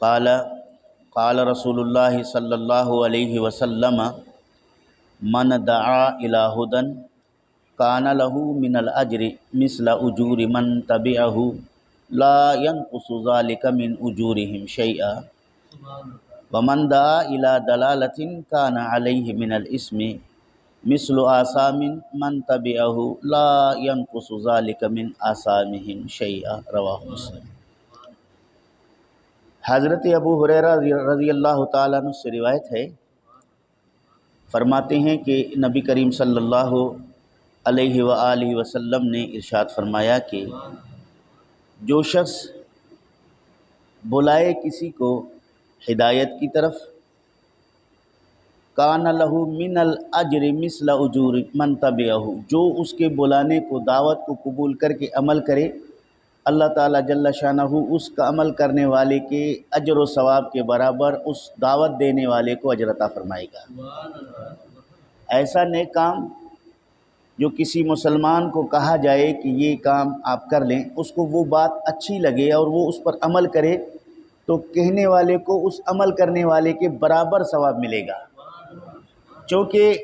قال قال رسول اللہ صلی اللہ علیہ وسلم من دعا الی ہدی کان لہ من الاجر مثل اجور من تبعہ لا ينقص ذلك من اجورهم شیئا ومن دعا الی ضلالۃ کان علیہ من الاثم مثل آثام من تبعہ لا ينقص ذلك من آثامهم شیئا رواہ مسلم۔ حضرت ابو ہریرہ رضی اللہ تعالیٰ عنہ سے روایت ہے، فرماتے ہیں کہ نبی کریم صلی اللہ علیہ وآلہ وسلم نے ارشاد فرمایا کہ جو شخص بلائے کسی کو ہدایت کی طرف، کان لہ من الاجر مثل اجور من تبعہ، جو اس کے بلانے کو، دعوت کو قبول کر کے عمل کرے، اللہ تعالیٰ جل شانہ اس کا عمل کرنے والے کے اجر و ثواب کے برابر اس دعوت دینے والے کو اجر عطا فرمائے گا۔ ایسا نیک کام جو کسی مسلمان کو کہا جائے کہ یہ کام آپ کر لیں، اس کو وہ بات اچھی لگے اور وہ اس پر عمل کرے، تو کہنے والے کو اس عمل کرنے والے کے برابر ثواب ملے گا۔ چونکہ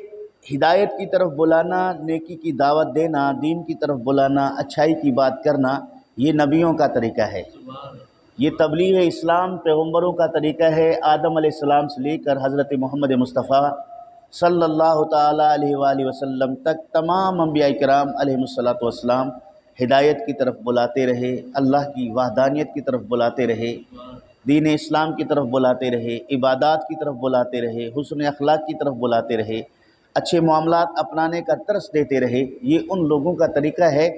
ہدایت کی طرف بلانا، نیکی کی دعوت دینا، دین کی طرف بلانا، اچھائی کی بات کرنا، یہ نبیوں کا طریقہ ہے، یہ تبلیغ اسلام پیغمبروں کا طریقہ ہے۔ آدم علیہ السلام سے لے کر حضرت محمد مصطفیٰ صلی اللہ تعالیٰ علیہ وآلہ وسلم تک تمام انبیاء کرام علیہم الصلاۃ والسلام ہدایت کی طرف بلاتے رہے، اللہ کی وحدانیت کی طرف بلاتے رہے، دین اسلام کی طرف بلاتے رہے، عبادات کی طرف بلاتے رہے، حسن اخلاق کی طرف بلاتے رہے، اچھے معاملات اپنانے کا ترس دیتے رہے۔ یہ ان لوگوں کا طریقہ ہے۔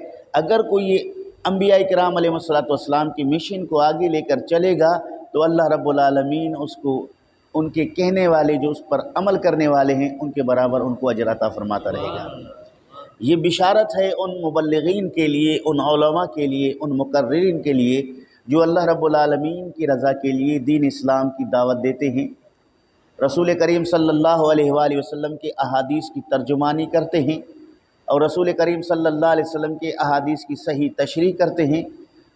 اگر کوئی یہ انبیاء کرام علیہ الصلاۃ والسلام کی مشن کو آگے لے کر چلے گا تو اللہ رب العالمین اس کو، ان کے کہنے والے جو اس پر عمل کرنے والے ہیں، ان کے برابر ان کو اجر عطا فرماتا رہے گا۔ یہ بشارت ہے ان مبلغین کے لیے، ان علماء کے لیے، ان مقررین کے لیے جو اللہ رب العالمین کی رضا کے لیے دین اسلام کی دعوت دیتے ہیں، رسول کریم صلی اللہ علیہ وآلہ وسلم کے احادیث کی ترجمانی کرتے ہیں، اور رسول کریم صلی اللہ علیہ وسلم کے احادیث کی صحیح تشریح کرتے ہیں،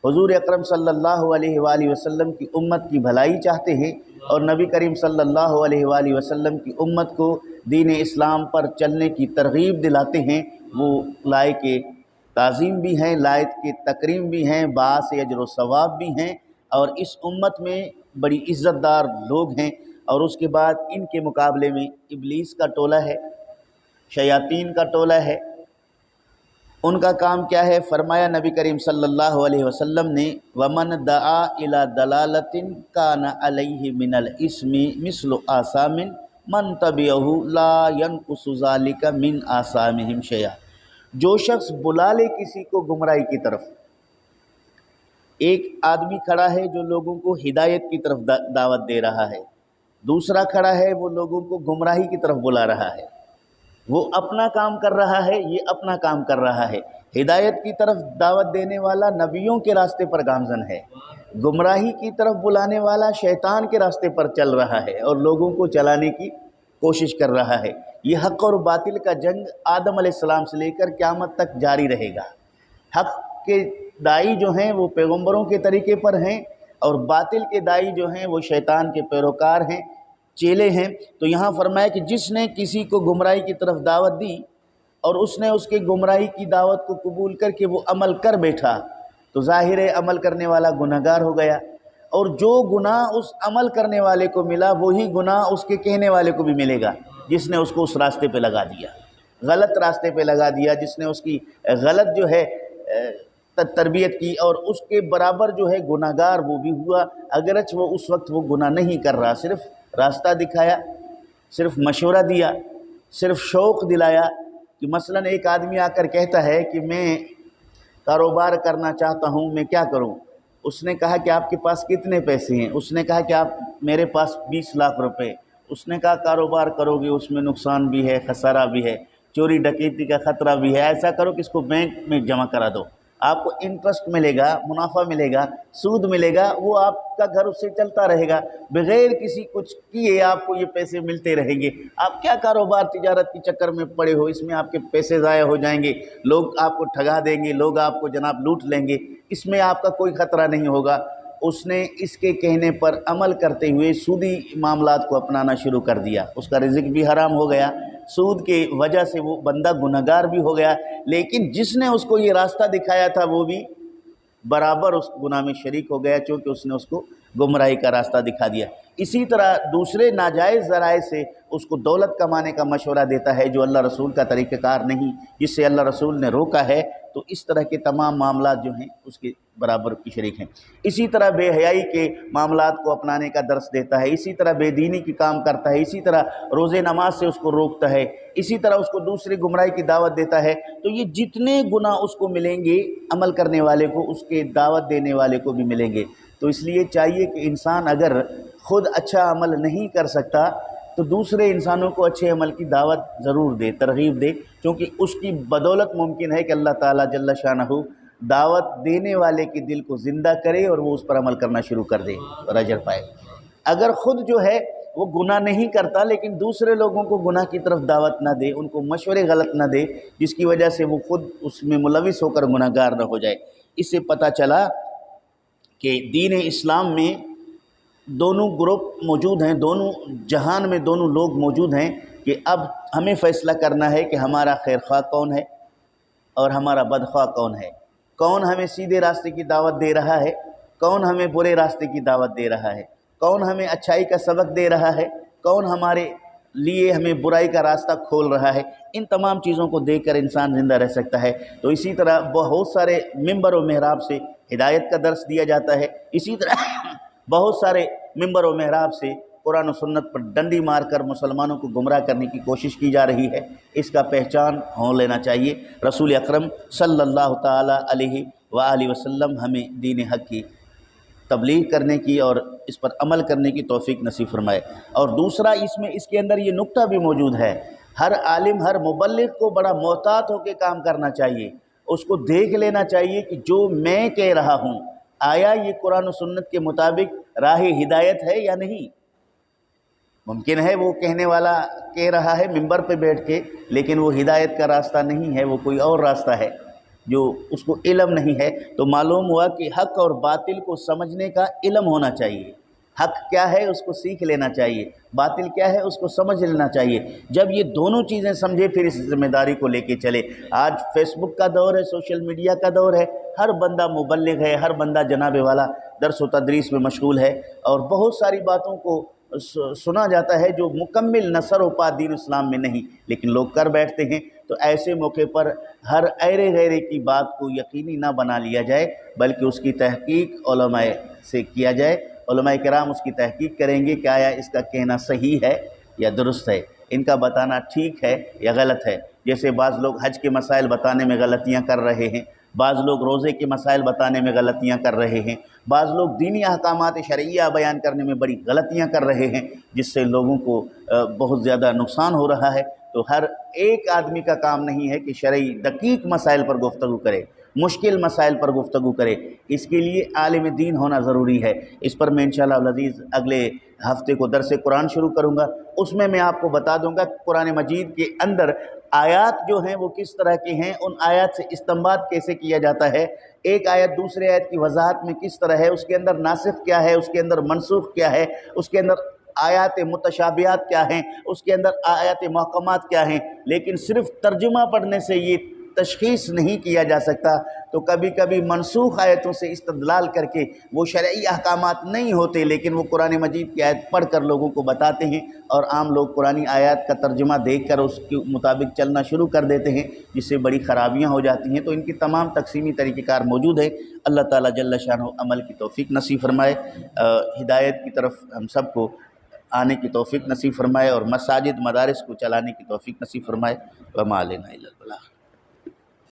حضور اکرم صلی اللہ علیہ وآلہ وسلم کی امت کی بھلائی چاہتے ہیں، اور نبی کریم صلی اللہ علیہ وآلہ وسلم کی امت کو دین اسلام پر چلنے کی ترغیب دلاتے ہیں۔ وہ لائق تعظیم بھی ہیں، لائق کے تکریم بھی ہیں، باعث اجر و ثواب بھی ہیں، اور اس امت میں بڑی عزت دار لوگ ہیں۔ اور اس کے بعد ان کے مقابلے میں ابلیس کا ٹولہ ہے، شیاطین کا ٹولہ ہے۔ ان کا کام کیا ہے؟ فرمایا نبی کریم صلی اللہ علیہ وسلم نے، وَمَنْ دَعَا إِلَى ضَلَالَةٍ كَانَ عَلَيْهِ مِنَ الْإِثْمِ مِثْلُ آثَامٍ مَنْ تَبِعَهُ لَا يَنْقُصُ ذَلِكَ مِنْ آثَامِهِمْ شَيْئًا۔ جو شخص بلا لے کسی کو گمراہی کی طرف، ایک آدمی کھڑا ہے جو لوگوں کو ہدایت کی طرف دعوت دے رہا ہے، دوسرا کھڑا ہے وہ لوگوں کو گمراہی کی طرف بلا رہا ہے، وہ اپنا کام کر رہا ہے، یہ اپنا کام کر رہا ہے۔ ہدایت کی طرف دعوت دینے والا نبیوں کے راستے پر گامزن ہے، گمراہی کی طرف بلانے والا شیطان کے راستے پر چل رہا ہے اور لوگوں کو چلانے کی کوشش کر رہا ہے۔ یہ حق اور باطل کا جنگ آدم علیہ السلام سے لے کر قیامت تک جاری رہے گا۔ حق کے داعی جو ہیں وہ پیغمبروں کے طریقے پر ہیں، اور باطل کے داعی جو ہیں وہ شیطان کے پیروکار ہیں، چیلے ہیں۔ تو یہاں فرمایا کہ جس نے کسی کو گمراہی کی طرف دعوت دی اور اس نے اس کے گمراہی کی دعوت کو قبول کر کے وہ عمل کر بیٹھا، تو ظاہر ہے عمل کرنے والا گنہگار ہو گیا، اور جو گناہ اس عمل کرنے والے کو ملا وہی گناہ اس کے کہنے والے کو بھی ملے گا، جس نے اس کو اس راستے پہ لگا دیا، غلط راستے پہ لگا دیا، جس نے اس کی غلط جو ہے تربیت کی، اور اس کے برابر جو ہے گنہگار وہ بھی ہوا، اگرچہ وہ اس وقت وہ گناہ نہیں کر رہا، صرف راستہ دکھایا، صرف مشورہ دیا، صرف شوق دلایا۔ کہ مثلا ایک آدمی آ کر کہتا ہے کہ میں کاروبار کرنا چاہتا ہوں، میں کیا کروں؟ اس نے کہا کہ آپ کے پاس کتنے پیسے ہیں؟ اس نے کہا کہ آپ میرے پاس 20 لاکھ روپے۔ اس نے کہا کاروبار کرو گے اس میں نقصان بھی ہے، خسارہ بھی ہے، چوری ڈکیتی کا خطرہ بھی ہے، ایسا کرو کہ اس کو بینک میں جمع کرا دو، آپ کو انٹرسٹ ملے گا، منافع ملے گا، سود ملے گا، وہ آپ کا گھر اس سے چلتا رہے گا، بغیر کسی کچھ کیے آپ کو یہ پیسے ملتے رہیں گے۔ آپ کیا کاروبار تجارت کے چکر میں پڑے ہو؟ اس میں آپ کے پیسے ضائع ہو جائیں گے، لوگ آپ کو ٹھگا دیں گے، لوگ آپ کو جناب لوٹ لیں گے، اس میں آپ کا کوئی خطرہ نہیں ہوگا۔ اس نے اس کے کہنے پر عمل کرتے ہوئے سودی معاملات کو اپنانا شروع کر دیا، اس کا رزق بھی حرام ہو گیا، سود کی وجہ سے وہ بندہ گنہگار بھی ہو گیا، لیکن جس نے اس کو یہ راستہ دکھایا تھا وہ بھی برابر اس گناہ میں شریک ہو گیا، چونکہ اس نے اس کو گمراہی کا راستہ دکھا دیا۔ اسی طرح دوسرے ناجائز ذرائع سے اس کو دولت کمانے کا مشورہ دیتا ہے جو اللہ رسول کا طریقہ کار نہیں، جس سے اللہ رسول نے روکا ہے، تو اس طرح کے تمام معاملات جو ہیں اس کے برابر کی شریک ہیں۔ اسی طرح بے حیائی کے معاملات کو اپنانے کا درس دیتا ہے، اسی طرح بے دینی کی کام کرتا ہے، اسی طرح روزے نماز سے اس کو روکتا ہے، اسی طرح اس کو دوسری گمراہی کی دعوت دیتا ہے۔ تو یہ جتنے گناہ اس کو ملیں گے عمل کرنے والے کو، اس کے دعوت دینے والے کو بھی ملیں گے۔ تو اس لیے چاہیے کہ انسان اگر خود اچھا عمل نہیں کر سکتا تو دوسرے انسانوں کو اچھے عمل کی دعوت ضرور دے، ترغیب دے، کیونکہ اس کی بدولت ممکن ہے کہ اللہ تعالیٰ جل شانہ دعوت دینے والے کے دل کو زندہ کرے اور وہ اس پر عمل کرنا شروع کر دے اور اجر پائے۔ اگر خود جو ہے وہ گناہ نہیں کرتا لیکن دوسرے لوگوں کو گناہ کی طرف دعوت نہ دے، ان کو مشورے غلط نہ دے، جس کی وجہ سے وہ خود اس میں ملوث ہو کر گناہ گار نہ ہو جائے۔ اس سے پتہ چلا کہ دین اسلام میں دونوں گروپ موجود ہیں، دونوں جہان میں دونوں لوگ موجود ہیں کہ اب ہمیں فیصلہ کرنا ہے کہ ہمارا خیر خواہ کون ہے اور ہمارا بدخواہ کون ہے، کون ہمیں سیدھے راستے کی دعوت دے رہا ہے، کون ہمیں برے راستے کی دعوت دے رہا ہے، کون ہمیں اچھائی کا سبق دے رہا ہے، کون ہمارے لیے ہمیں برائی کا راستہ کھول رہا ہے۔ ان تمام چیزوں کو دیکھ کر انسان زندہ رہ سکتا ہے۔ تو اسی طرح بہت سارے ممبر و محراب سے ہدایت کا درس دیا جاتا ہے، اسی طرح بہت سارے ممبر و محراب سے قرآن و سنت پر ڈنڈی مار کر مسلمانوں کو گمراہ کرنے کی کوشش کی جا رہی ہے۔ اس کا پہچان ہو لینا چاہیے۔ رسول اکرم صلی اللہ تعالی علیہ وآلہ وسلم ہمیں دین حق کی تبلیغ کرنے کی اور اس پر عمل کرنے کی توفیق نصیب فرمائے۔ اور دوسرا اس کے اندر یہ نکتہ بھی موجود ہے، ہر عالم ہر مبلغ کو بڑا محتاط ہو کے کام کرنا چاہیے، اس کو دیکھ لینا چاہیے کہ جو میں کہہ رہا ہوں آیا یہ قرآن و سنت کے مطابق راہ ہدایت ہے یا نہیں۔ ممکن ہے وہ کہنے والا کہہ رہا ہے ممبر پہ بیٹھ کے، لیکن وہ ہدایت کا راستہ نہیں ہے، وہ کوئی اور راستہ ہے جو اس کو علم نہیں ہے۔ تو معلوم ہوا کہ حق اور باطل کو سمجھنے کا علم ہونا چاہیے، حق کیا ہے اس کو سیکھ لینا چاہیے، باطل کیا ہے اس کو سمجھ لینا چاہیے۔ جب یہ دونوں چیزیں سمجھے پھر اس ذمہ داری کو لے کے چلے۔ آج فیس بک کا دور ہے، سوشل میڈیا کا دور ہے، ہر بندہ مبلغ ہے، ہر بندہ جناب والا درس و تدریس میں مشغول ہے، اور بہت ساری باتوں کو سنا جاتا ہے جو مکمل نثر و پا دین اسلام میں نہیں، لیکن لوگ کر بیٹھتے ہیں۔ تو ایسے موقع پر ہر ایرے غیرے کی بات کو یقینی نہ بنا لیا جائے، بلکہ اس کی تحقیق علماء سے کیا جائے۔ علماء کرام اس کی تحقیق کریں گے کہ آیا اس کا کہنا صحیح ہے یا درست ہے، ان کا بتانا ٹھیک ہے یا غلط ہے۔ جیسے بعض لوگ حج کے مسائل بتانے میں غلطیاں کر رہے ہیں، بعض لوگ روزے کے مسائل بتانے میں غلطیاں کر رہے ہیں، بعض لوگ دینی احکامات شرعیہ بیان کرنے میں بڑی غلطیاں کر رہے ہیں، جس سے لوگوں کو بہت زیادہ نقصان ہو رہا ہے۔ تو ہر ایک آدمی کا کام نہیں ہے کہ شرعی دقیق مسائل پر گفتگو کرے، مشکل مسائل پر گفتگو کرے، اس کے لیے عالم دین ہونا ضروری ہے۔ اس پر میں انشاءاللہ العزیز اگلے ہفتے کو درس قرآن شروع کروں گا، اس میں آپ کو بتا دوں گا کہ قرآن مجید کے اندر آیات جو ہیں وہ کس طرح کے ہیں، ان آیات سے استنباط کیسے کیا جاتا ہے، ایک آیت دوسرے آیت کی وضاحت میں کس طرح ہے، اس کے اندر ناسخ کیا ہے، اس کے اندر منسوخ کیا ہے، اس کے اندر آیات متشابہات کیا ہیں، اس کے اندر آیات محکمات کیا ہیں۔ لیکن صرف ترجمہ پڑھنے سے یہ تشخیص نہیں کیا جا سکتا، تو کبھی کبھی منسوخ آیتوں سے استدلال کر کے وہ شرعی احکامات نہیں ہوتے، لیکن وہ قرآن مجید کی آیت پڑھ کر لوگوں کو بتاتے ہیں، اور عام لوگ قرآن آیات کا ترجمہ دیکھ کر اس کے مطابق چلنا شروع کر دیتے ہیں، جس سے بڑی خرابیاں ہو جاتی ہیں۔ تو ان کی تمام تقسیمی طریقہ کار موجود ہے۔ اللہ تعالیٰ جل شانہ عمل کی توفیق نصیب فرمائے، ہدایت کی طرف ہم سب کو آنے کی توفیق نصیب فرمائے، اور مساجد مدارس کو چلانے کی توفیق نصیب فرمائے۔ وما علینا الا البلاغ۔